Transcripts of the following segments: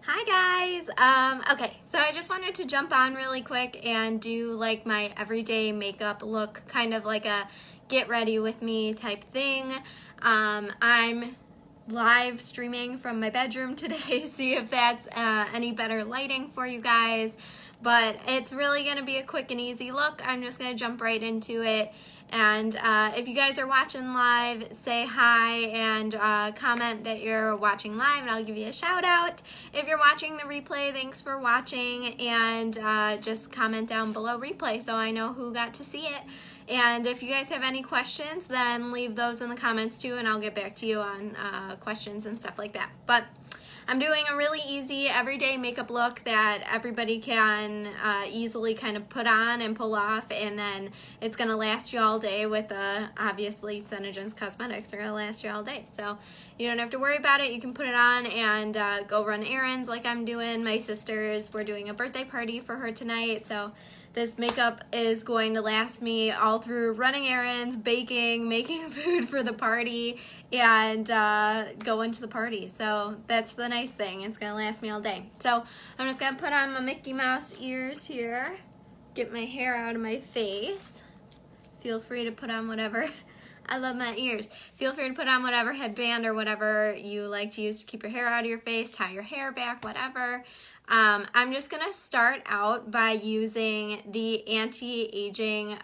Hi guys. Okay, so I just wanted to jump on really quick and do like my everyday makeup look, kind of like a get ready with me type thing. I'm live streaming from my bedroom today, see if that's any better lighting for you guys. But it's really going to be a quick and easy look. I'm just going to jump right into it. And if you guys are watching live, say hi and comment that you're watching live and I'll give you a shout out. If you're watching the replay, thanks for watching, and just comment down below replay so I know who got to see it. And if you guys have any questions, then leave those in the comments too, and I'll get back to you on questions and stuff like that. But I'm doing a really easy everyday makeup look that everybody can easily kind of put on and pull off, and then it's going to last you all day with obviously SeneGence cosmetics are going to last you all day. So you don't have to worry about it. You can put it on and go run errands like I'm doing. My sister's, we're doing a birthday party for her tonight, so this makeup is going to last me all through running errands, baking, making food for the party, and going to the party. So that's the nice thing. It's going to last me all day. So I'm just going to put on my Mickey Mouse ears here, get my hair out of my face. Feel free to put on whatever. I love my ears. Feel free to put on whatever headband or whatever you like to use to keep your hair out of your face, tie your hair back, whatever. I'm just going to start out by using the anti-aging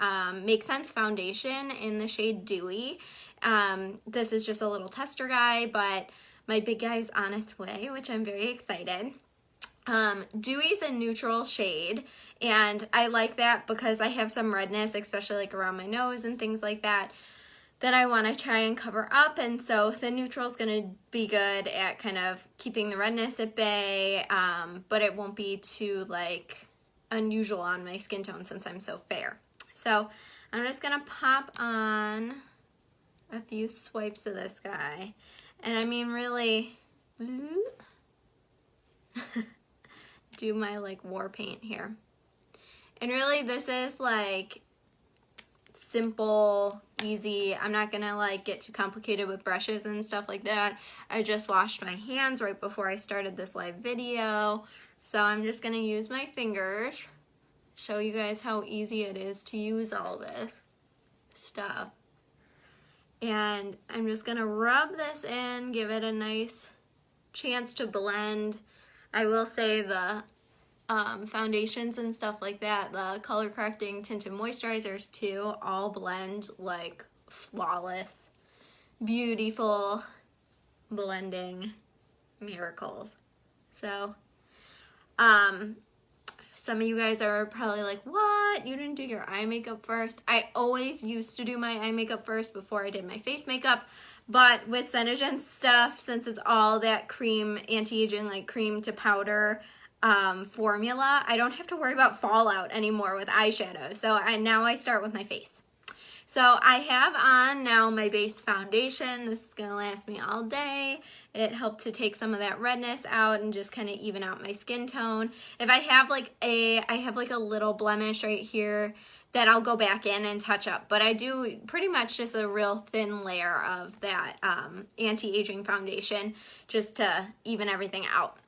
Make Sense foundation in the shade Dewy. This is just a little tester guy, but my big guy's on its way, which I'm very excited. Dewy's a neutral shade, and I like that because I have some redness, especially like around my nose and things like that I want to try and cover up, and so the neutral is going to be good at kind of keeping the redness at bay, but it won't be too like unusual on my skin tone since I'm so fair. So I'm just going to pop on a few swipes of this guy, and I mean really do my like war paint here. And really this is like simple, easy. I'm not gonna like get too complicated with brushes and stuff like that. I just washed my hands right before I started this live video, so I'm just gonna use my fingers, show you guys how easy it is to use all this stuff. And I'm just gonna rub this in, give it a nice chance to blend. I will say the foundations and stuff like that, the color correcting tinted moisturizers too, all blend like flawless, beautiful blending miracles. So some of you guys are probably like, what, you didn't do your eye makeup first? I always used to do my eye makeup first before I did my face makeup, but with SeneGence stuff, since it's all that cream, anti-aging like cream to powder formula, I don't have to worry about fallout anymore with eyeshadow. So now I start with my face. So I have on now my base foundation. This is gonna last me all day. It helped to take some of that redness out and just kind of even out my skin tone. If I have like a little blemish right here that I'll go back in and touch up, but I do pretty much just a real thin layer of that anti-aging foundation just to even everything out.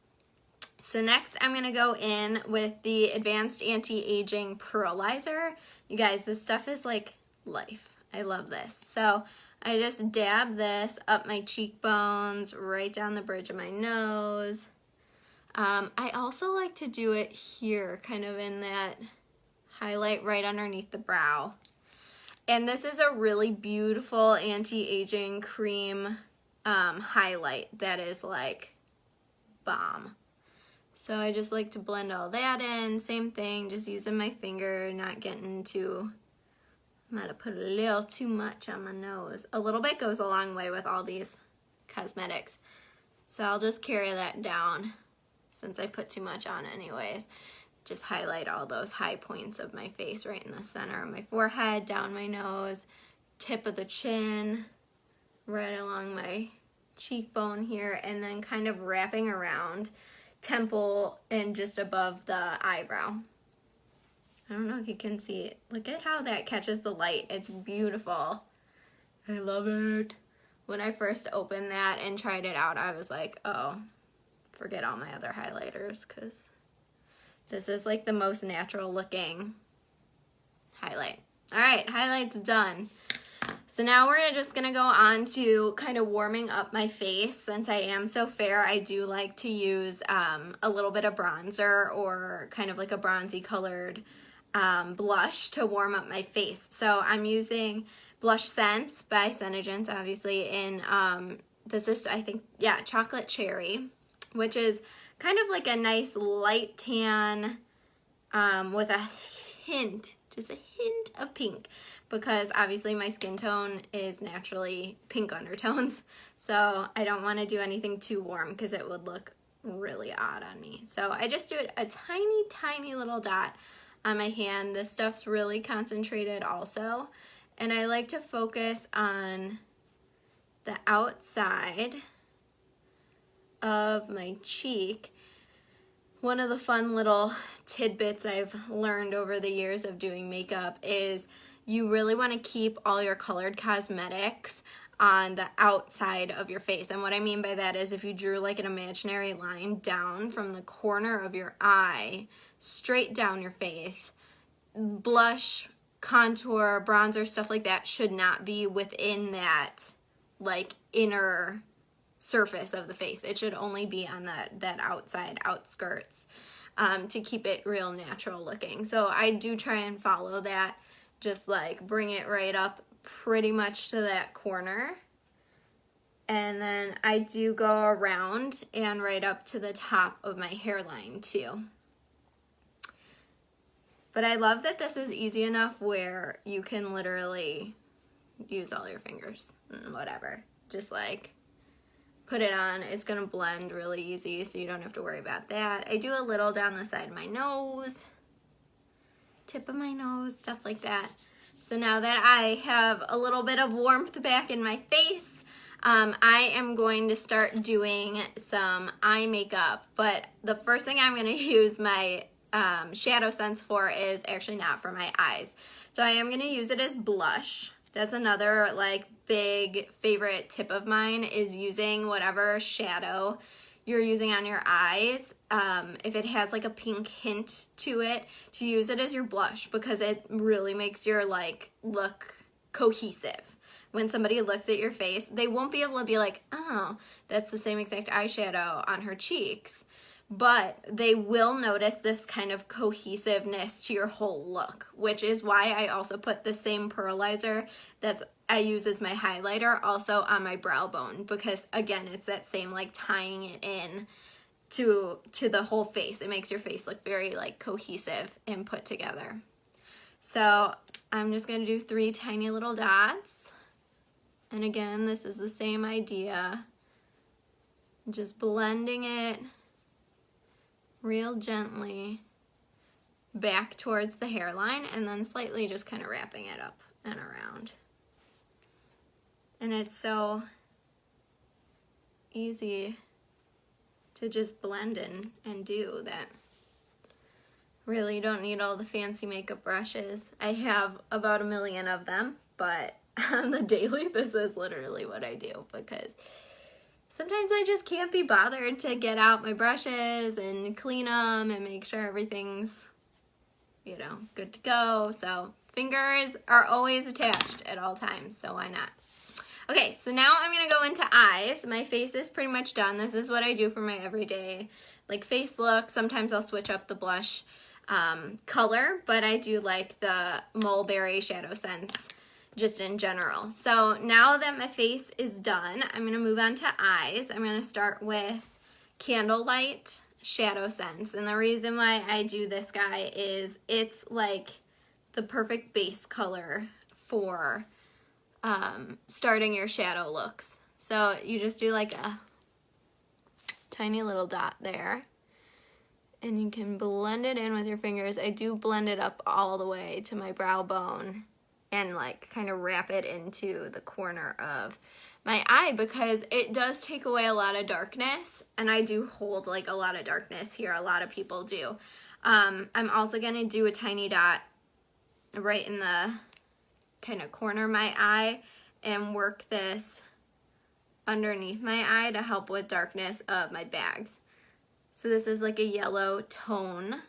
So next I'm going to go in with the Advanced Anti-Aging Pearlizer. You guys, this stuff is like life. I love this. So I just dab this up my cheekbones, right down the bridge of my nose. I also like to do it here, kind of in that highlight right underneath the brow. And this is a really beautiful anti-aging cream highlight that is like bomb. So I just like to blend all that in. Same thing, just using my finger, not getting too, I'm gonna put a little too much on my nose. A little bit goes a long way with all these cosmetics. So I'll just carry that down since I put too much on anyways. Just highlight all those high points of my face right in the center of my forehead, down my nose, tip of the chin, right along my cheekbone here, and then kind of wrapping around temple and just above the eyebrow. I don't know if you can see it. Look at how that catches the light. It's beautiful. I love it. When I first opened that and tried it out, I was like, oh, forget all my other highlighters because this is like the most natural looking highlight. All right, highlight's done. So now we're just gonna go on to kind of warming up my face. Since I am so fair, I do like to use a little bit of bronzer or kind of like a bronzy colored blush to warm up my face. So I'm using Blush Sense by SeneGence, obviously, in this is, I think, yeah, Chocolate Cherry, which is kind of like a nice light tan with a hint, just a hint of pink, because obviously my skin tone is naturally pink undertones, so I don't want to do anything too warm because it would look really odd on me. So I just do a tiny, tiny little dot on my hand. This stuff's really concentrated also, and I like to focus on the outside of my cheek. One of the fun little tidbits I've learned over the years of doing makeup is you really want to keep all your colored cosmetics on the outside of your face. And what I mean by that is if you drew like an imaginary line down from the corner of your eye, straight down your face, blush, contour, bronzer, stuff like that should not be within that like inner surface of the face. It should only be on that outside outskirts to keep it real natural looking. So I do try and follow that, just like bring it right up pretty much to that corner, and then I do go around and right up to the top of my hairline too. But I love that this is easy enough where you can literally use all your fingers, whatever, just like put it on. It's gonna blend really easy, so you don't have to worry about that. I do a little down the side of my nose, tip of my nose, stuff like that. So now that I have a little bit of warmth back in my face, I am going to start doing some eye makeup. But the first thing I'm gonna use my Shadow Sense for is actually not for my eyes. So I am gonna use it as blush. That's another like big favorite tip of mine, is using whatever shadow you're using on your eyes, if it has like a pink hint to it, to use it as your blush, because it really makes your like look cohesive. When somebody looks at your face, they won't be able to be like, oh, that's the same exact eyeshadow on her cheeks, but they will notice this kind of cohesiveness to your whole look, which is why I also put the same pearlizer that I use as my highlighter also on my brow bone, because again, it's that same like tying it in to the whole face. It makes your face look very like cohesive and put together. So I'm just gonna do 3 tiny little dots. And again, this is the same idea, just blending it real gently back towards the hairline, and then slightly just kind of wrapping it up and around. And it's so easy to just blend in and do that. Really, you don't need all the fancy makeup brushes. I have about 1 million of them, but on the daily, this is literally what I do, because sometimes I just can't be bothered to get out my brushes and clean them and make sure everything's, you know, good to go. So fingers are always attached at all times, so why not? Okay, so now I'm gonna go into eyes. My face is pretty much done. This is what I do for my everyday like face look. Sometimes I'll switch up the blush color, but I do like the Mulberry Shadow Sense just in general. So now that my face is done, I'm gonna move on to eyes. I'm gonna start with Candlelight Shadow Sense. And the reason why I do this guy is it's like the perfect base color for starting your shadow looks. So you just do like a tiny little dot there, and you can blend it in with your fingers. I do blend it up all the way to my brow bone and like kind of wrap it into the corner of my eye, because it does take away a lot of darkness, and I do hold like a lot of darkness here. A lot of people do. I'm also gonna do a tiny dot right in the kind of corner of my eye and work this underneath my eye to help with darkness of my bags. So this is like a yellow tone.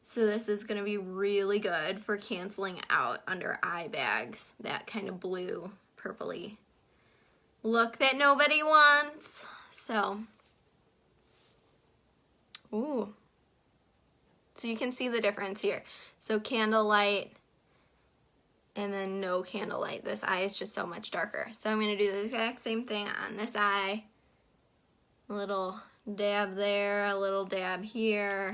So this is gonna be really good for canceling out under eye bags, that kind of blue, purpley look that nobody wants. So, ooh. So you can see the difference here. So candlelight and then no candlelight. This eye is just so much darker. So I'm gonna do the exact same thing on this eye. A little dab there, a little dab here.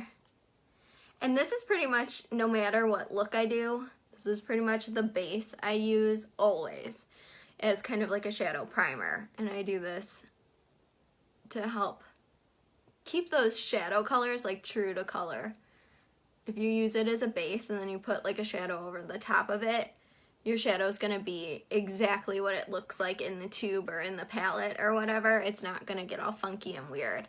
And this is pretty much, no matter what look I do, this is pretty much the base I use always as kind of like a shadow primer. And I do this to help keep those shadow colors like true to color. If you use it as a base and then you put like a shadow over the top of it, your shadow is going to be exactly what it looks like in the tube or in the palette or whatever. It's not going to get all funky and weird.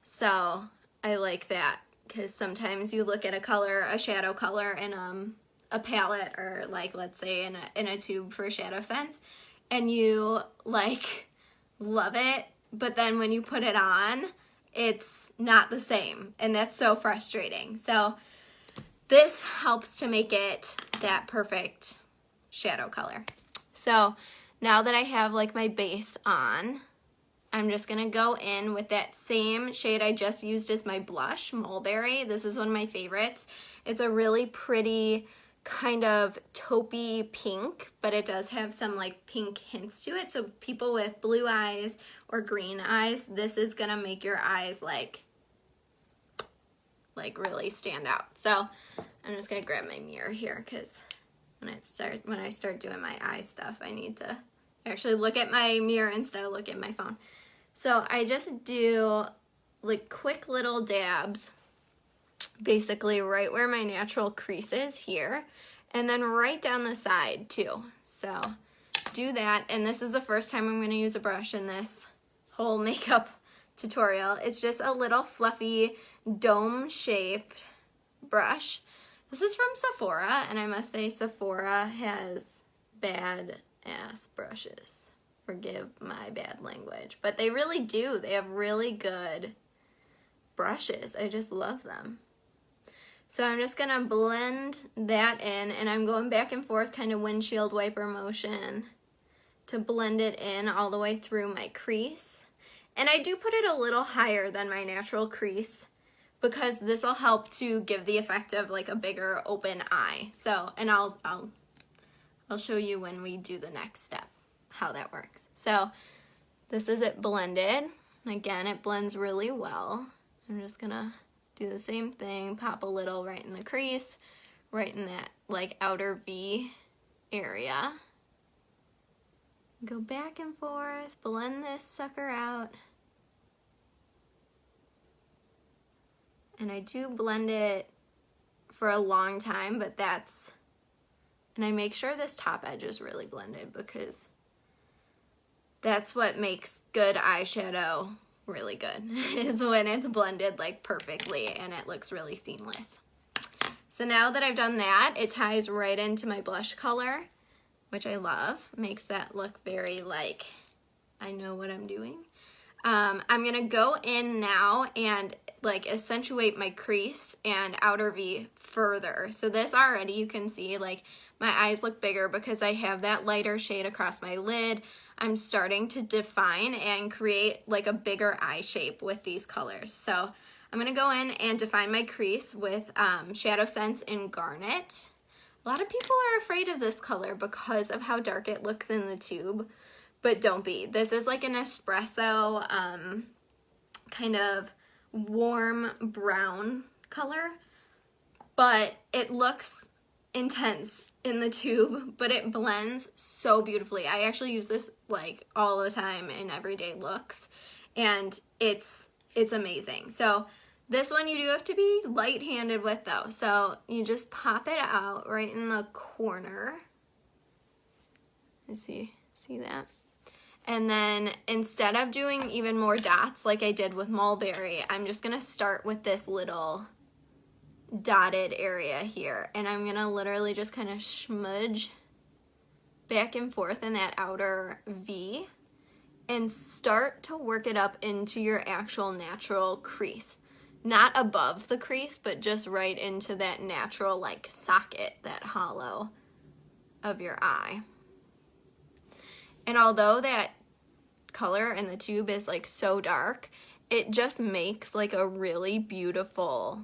So I like that, because sometimes you look at a color, a shadow color in a palette, or like let's say in a tube for SeneGence, and you like love it, but then when you put it on, it's not the same, and that's so frustrating. So this helps to make it that perfect shadow color. So now that I have like my base on, I'm just gonna go in with that same shade I just used as my blush, Mulberry. This is one of my favorites. It's a really pretty kind of taupey pink, but it does have some like pink hints to it. So people with blue eyes or green eyes, this is gonna make your eyes like really stand out. So I'm just gonna grab my mirror here, because when I start doing my eye stuff, I need to actually look at my mirror instead of look at my phone. So I just do like quick little dabs, basically right where my natural crease is here, and then right down the side too. So do that, and this is the first time I'm going to use a brush in this whole makeup tutorial. It's just a little fluffy dome-shaped brush. This is from Sephora, and I must say Sephora has bad-ass brushes. Forgive my bad language, but they really do. They have really good brushes. I just love them. So I'm just gonna blend that in, and I'm going back and forth, kind of windshield wiper motion, to blend it in all the way through my crease. And I do put it a little higher than my natural crease, because this will help to give the effect of like a bigger open eye. So, and I'll show you when we do the next step how that works. So this is it blended. And again, it blends really well. I'm just gonna do the same thing, pop a little right in the crease, right in that like outer V area. Go back and forth, blend this sucker out. And I do blend it for a long time, but and I make sure this top edge is really blended, because that's what makes good eyeshadow really good, is when it's blended like perfectly and it looks really seamless. So now that I've done that, it ties right into my blush color, which I love. Makes that look very like I know what I'm doing. I'm gonna go in now and like accentuate my crease and outer V further. So this already, you can see like my eyes look bigger because I have that lighter shade across my lid. I'm starting to define and create like a bigger eye shape with these colors. So I'm gonna go in and define my crease with SeneGence in Garnet. A lot of people are afraid of this color because of how dark it looks in the tube, but don't be. This is like an espresso kind of warm brown color, but it looks intense in the tube, but it blends so beautifully. I actually use this like all the time in everyday looks, and it's amazing. So this one you do have to be light-handed with though. So you just pop it out right in the corner. See that? And then instead of doing even more dots like I did with Mulberry, I'm just gonna start with this little dotted area here, and I'm gonna literally just kind of smudge back and forth in that outer V and start to work it up into your actual natural crease. not above the crease, but just right into that natural like socket, that hollow of your eye. And although that color in the tube is like so dark, it just makes like a really beautiful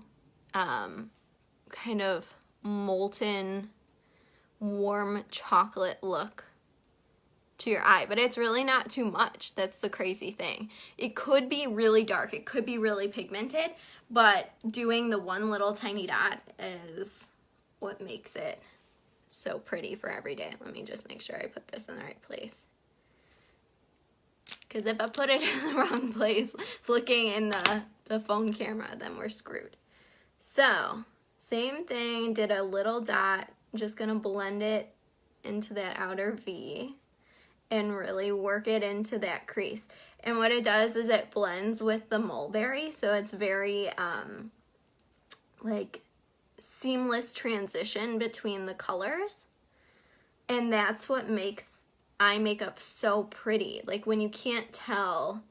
kind of molten warm chocolate look to your eye, but it's really not too much. That's the crazy thing. It could be really dark, it could be really pigmented, but doing the one little tiny dot is what makes it so pretty for every day. Let me just make sure I put this in the right place, because if I put it in the wrong place looking in the phone camera, then we're screwed. So same thing, did a little dot. I'm just gonna blend it into that outer V and really work it into that crease. And what it does is it blends with the mulberry, so it's very like seamless transition between the colors. And that's what makes eye makeup so pretty. Like when you can't tell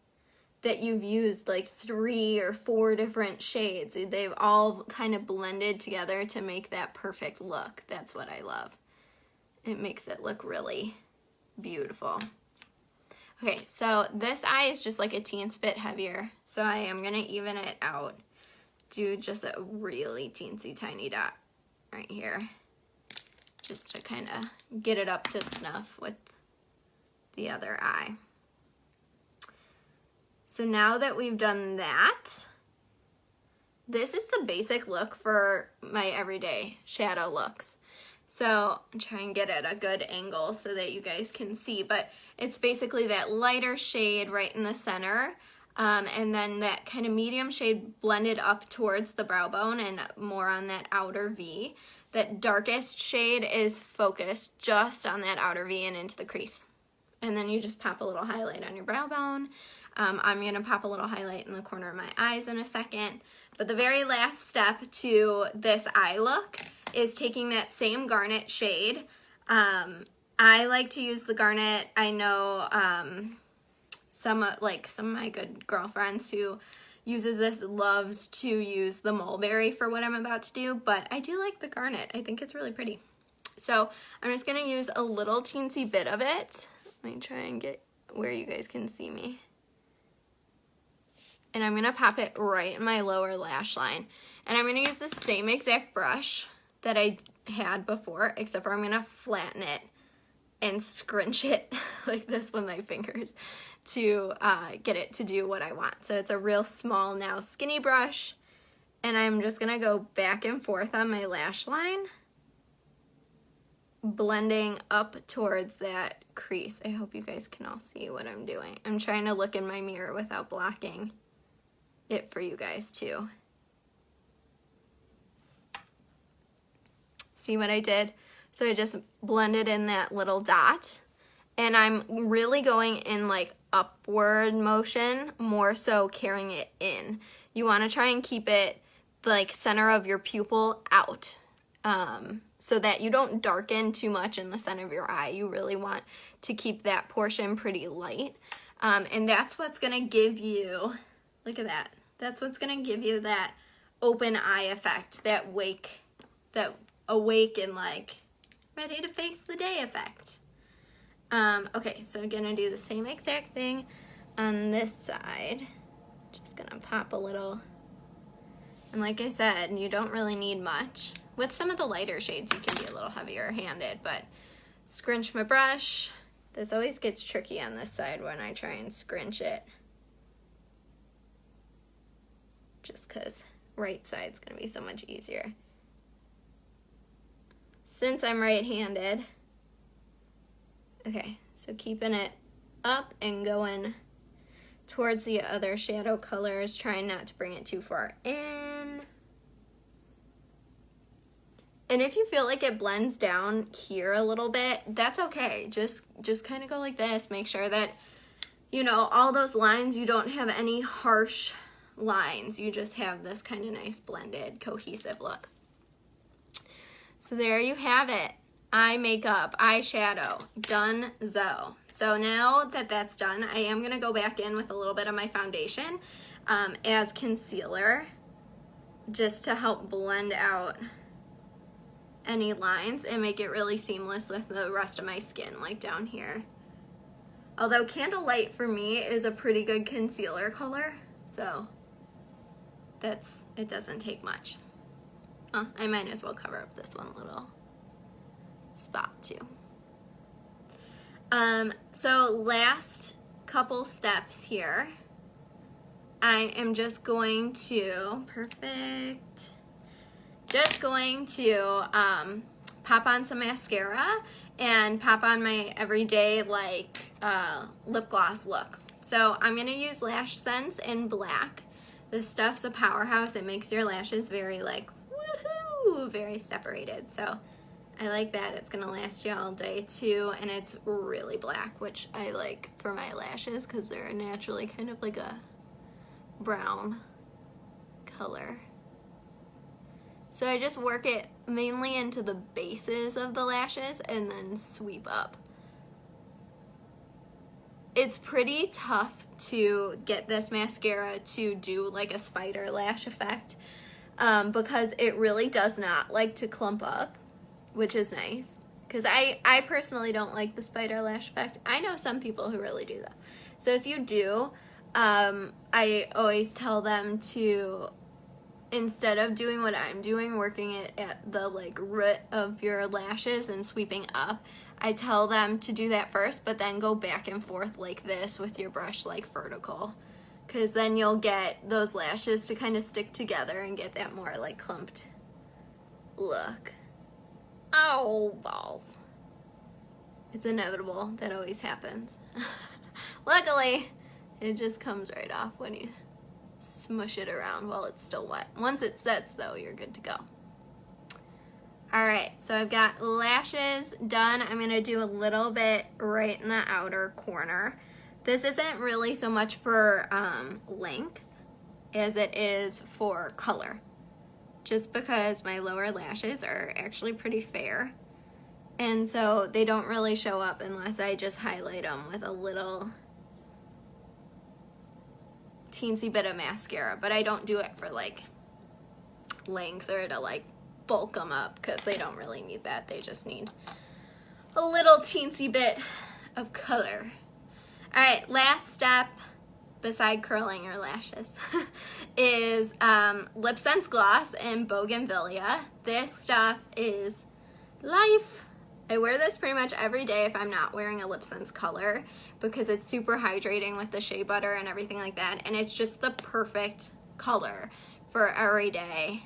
that you've used like 3 or 4 different shades. They've all kind of blended together to make that perfect look. That's what I love. It makes it look really beautiful. Okay, so this eye is just like a teensy bit heavier, so I am gonna even it out. Do just a really teensy tiny dot right here, just to kind of get it up to snuff with the other eye. So now that we've done that, this is the basic look for my everyday shadow looks. So I'm trying to get at a good angle so that you guys can see, but it's basically that lighter shade right in the center, and then that kind of medium shade blended up towards the brow bone and more on that outer V. That darkest shade is focused just on that outer V and into the crease. And then you just pop a little highlight on your brow bone. I'm going to pop a little highlight in the corner of my eyes in a second. But the very last step to this eye look is taking that same garnet shade. I like to use the garnet. I know some of my good girlfriends who uses this loves to use the mulberry for what I'm about to do, but I do like the garnet. I think it's really pretty. So I'm just going to use a little teensy bit of it. Let me try and get where you guys can see me. And I'm going to pop it right in my lower lash line. And I'm going to use the same exact brush that I had before, except for I'm going to flatten it and scrunch it like this with my fingers to get it to do what I want. So it's a real small, now skinny brush. And I'm just going to go back and forth on my lash line, blending up towards that crease. I hope you guys can all see what I'm doing. I'm trying to look in my mirror without blocking it for you guys too. See what I did? So I just blended in that little dot, and I'm really going in like upward motion, more so carrying it in. You want to try and keep it like center of your pupil out, so that you don't darken too much in the center of your eye. You really want to keep that portion pretty light, and that's what's gonna give you, look at that. That's what's gonna give you that open eye effect, that awake and like ready to face the day effect. Okay, so I'm gonna do the same exact thing on this side. Just gonna pop a little, and like I said, you don't really need much. With some of the lighter shades, you can be a little heavier handed, but scrunch my brush. This always gets tricky on this side when I try and scrunch it, just because right side's gonna be so much easier. Since I'm right-handed, okay, so keeping it up and going towards the other shadow colors, trying not to bring it too far in. And if you feel like it blends down here a little bit, that's okay. Just kind of go like this. Make sure that, you know, all those lines, you don't have any harsh lines. You just have this kind of nice blended, cohesive look. So there you have it. Eye makeup, eyeshadow, done-zo. So now that that's done, I am going to go back in with a little bit of my foundation as concealer. just to help blend out any lines and make it really seamless with the rest of my skin, like down here. Although Candlelight for me is a pretty good concealer color, so it doesn't take much. I might as well cover up this one little spot too. So last couple steps here, I am just going to, pop on some mascara and pop on my everyday like lip gloss look. So I'm gonna use Lash Sense in black. This stuff's a powerhouse. It makes your lashes very like woohoo, very separated. So I like that. It's gonna last you all day too, and it's really black, which I like for my lashes because they're naturally kind of like a brown color. So I just work it mainly into the bases of the lashes and then sweep up. It's pretty tough to get this mascara to do like a spider lash effect because it really does not like to clump up, which is nice. Because I personally don't like the spider lash effect. I know some people who really do though. So if you do, I always tell them to, instead of doing what I'm doing, working it at the like root of your lashes and sweeping up, I tell them to do that first, but then go back and forth like this with your brush like vertical, because then you'll get those lashes to kind of stick together and get that more like clumped look. Oh, balls. It's inevitable. That always happens. Luckily, it just comes right off when you smush it around while it's still wet. Once it sets though, you're good to go. Alright, so I've got lashes done. I'm going to do a little bit right in the outer corner. This isn't really so much for length as it is for color. Just because my lower lashes are actually pretty fair. And so they don't really show up unless I just highlight them with a little teensy bit of mascara, but I don't do it for like length or to like bulk them up because they don't really need that. They just need a little teensy bit of color. All right, last step beside curling your lashes is Lip Sense Gloss in Bougainvillea. This stuff is life. I wear this pretty much every day if I'm not wearing a Lip Sense color because it's super hydrating with the shea butter and everything like that, and it's just the perfect color for every day.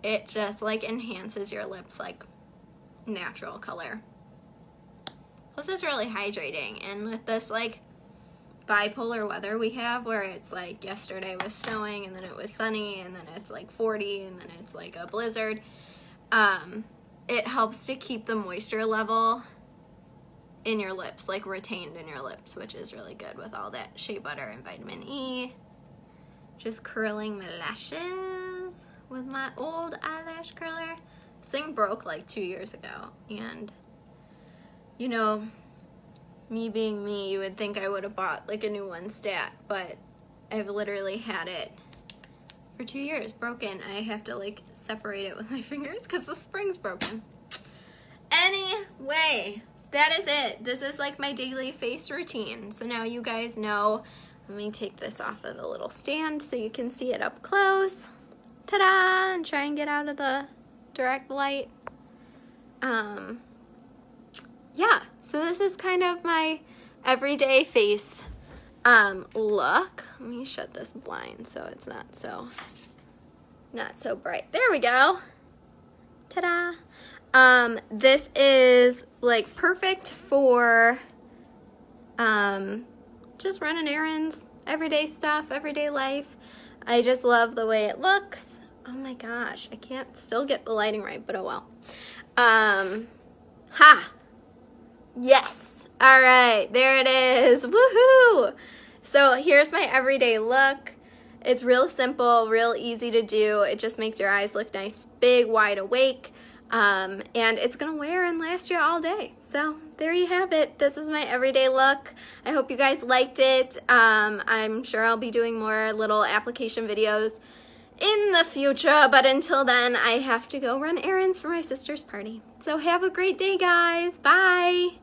It just like enhances your lips like natural color. Plus it's really hydrating, and with this like bipolar weather we have where it's like yesterday was snowing and then it was sunny and then it's like 40 and then it's like a blizzard, it helps to keep the moisture level in your lips, like retained in your lips, which is really good with all that shea butter and vitamin E. Just curling my lashes with my old eyelash curler. This thing broke like 2 years ago, and you know, me being me, you would think I would have bought like a new one stat, but I've literally had it for 2 years broken. I have to like separate it with my fingers because the spring's broken. Anyway, that is it. This is like my daily face routine. So now you guys know. Let me take this off of the little stand so you can see it up close. Ta-da! And try and get out of the direct light. Yeah, so this is kind of my everyday face look. Let me shut this blind so it's not so bright. There we go. Ta-da! This is like perfect for just running errands, everyday stuff, everyday life. I just love the way it looks. Oh my gosh, I can't still get the lighting right, but oh well. Ha! Yes! Alright, there it is. Woohoo! So here's my everyday look. It's real simple, real easy to do. It just makes your eyes look nice, big, wide awake. And it's gonna wear and last you all day. So there you have it. This is my everyday look. I hope you guys liked it. I'm sure I'll be doing more little application videos in the future, but until then, I have to go run errands for my sister's party. So have a great day, guys. Bye.